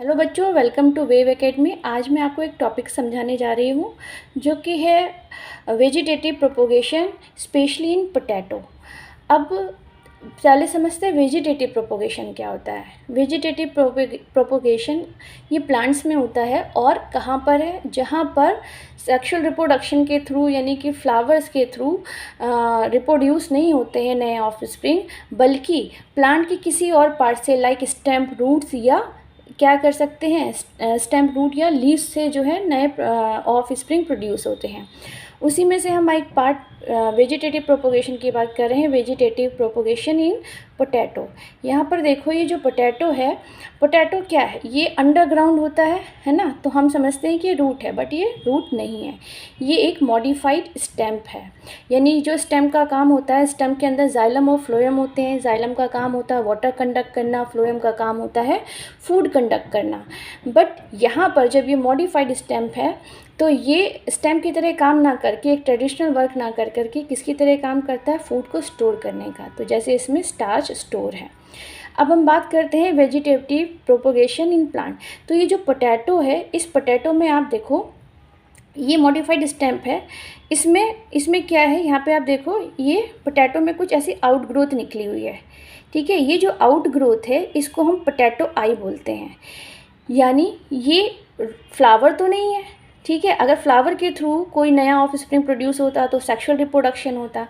Hello बच्चों, welcome to wave academy. आज मैं आपको एक टॉपिक समझाने जा रही हूँ जो कि है vegetative propagation, specially in potato. अब पहले समझते हैं वेजिटेटिव प्रोपोगेशन क्या होता है। वेजिटेटिव प्रोपोगेशन ये प्लांट्स में होता है और कहाँ पर है, जहाँ पर सेक्सुअल रिप्रोडक्शन के थ्रू यानी कि फ्लावर्स के थ्रू रिप्रोड्यूस नहीं होते हैं नए ऑफस्प्रिंग, बल्कि प्लांट के किसी और पार्ट से लाइक स्टेम, रूट्स या क्या कर सकते हैं, स्टेम, रूट या लीव्स से जो है नए ऑफ स्प्रिंग प्रोड्यूस होते हैं। उसी में से हम एक पार्ट वेजिटेटिव प्रोपोगेशन की बात कर रहे हैं, वेजिटेटिव प्रोपोगेशन इन पोटैटो। यहाँ पर देखो, ये जो पोटैटो है, पोटैटो क्या है, ये अंडरग्राउंड होता है ना। तो हम समझते हैं कि ये रूट है, बट ये रूट नहीं है, ये एक मॉडिफाइड स्टेम है। यानी जो स्टेम का काम होता है, स्टेम के अंदर जाइलम और फ्लोएम होते हैं। जाइलम का काम होता है वाटर कंडक्ट करना, फ्लोएम का काम होता है फूड कंडक्ट करना। बट यहाँ पर जब ये मॉडिफाइड स्टेम है तो ये स्टेम की तरह काम ना करके, एक ट्रेडिशनल वर्क ना कर करके किसकी तरह काम करता है, फूड को स्टोर करने का। तो जैसे इसमें स्टार्च स्टोर है। अब हम बात करते हैं वेजिटेटिव प्रोपोगेशन इन प्लांट। तो ये जो पोटैटो है, इस पोटैटो में आप देखो ये मॉडिफाइड स्टेम है। इसमें क्या है, यहाँ पे आप देखो ये पोटैटो में कुछ ऐसी आउटग्रोथ निकली हुई है। ठीक है, ये जो आउटग्रोथ है इसको हम पोटैटो आई बोलते हैं। यानी ये फ्लावर तो नहीं है, ठीक है। अगर फ्लावर के थ्रू कोई नया ऑफस्प्रिंग प्रोड्यूस होता तो सेक्सुअल रिप्रोडक्शन होता।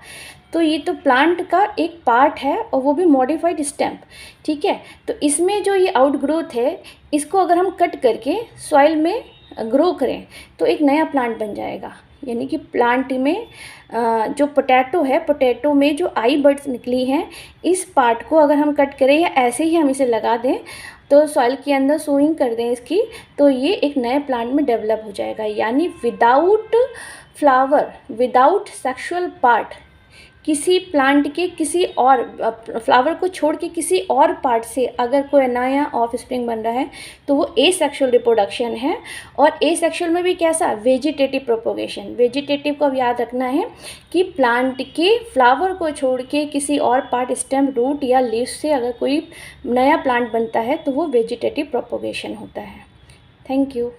तो ये तो प्लांट का एक पार्ट है और वो भी मॉडिफाइड स्टेम, ठीक है। तो इसमें जो ये आउटग्रोथ है, इसको अगर हम कट करके सॉइल में ग्रो करें तो एक नया प्लांट बन जाएगा। यानी कि प्लांट में जो पोटैटो है, पोटैटो में जो आई बड्स निकली हैं, इस पार्ट को अगर हम कट करें या ऐसे ही हम इसे लगा दें तो सॉइल के अंदर सोइंग कर दें इसकी, तो ये एक नए प्लांट में डेवलप हो जाएगा। यानी without flower, without sexual part, किसी प्लांट के किसी और फ्लावर को छोड़ के किसी और पार्ट से अगर कोई नया ऑफ स्प्रिंग बन रहा है तो वो एसेक्सुअल रिप्रोडक्शन है। और एसेक्सुअल में भी कैसा, वेजिटेटिव प्रोपोगेशन। वेजिटेटिव को अब याद रखना है कि प्लांट के फ्लावर को छोड़ के किसी और पार्ट, स्टेम, रूट या लीव्स से अगर कोई नया प्लांट बनता है तो वो वेजिटेटिव प्रोपोगेशन होता है। Thank you.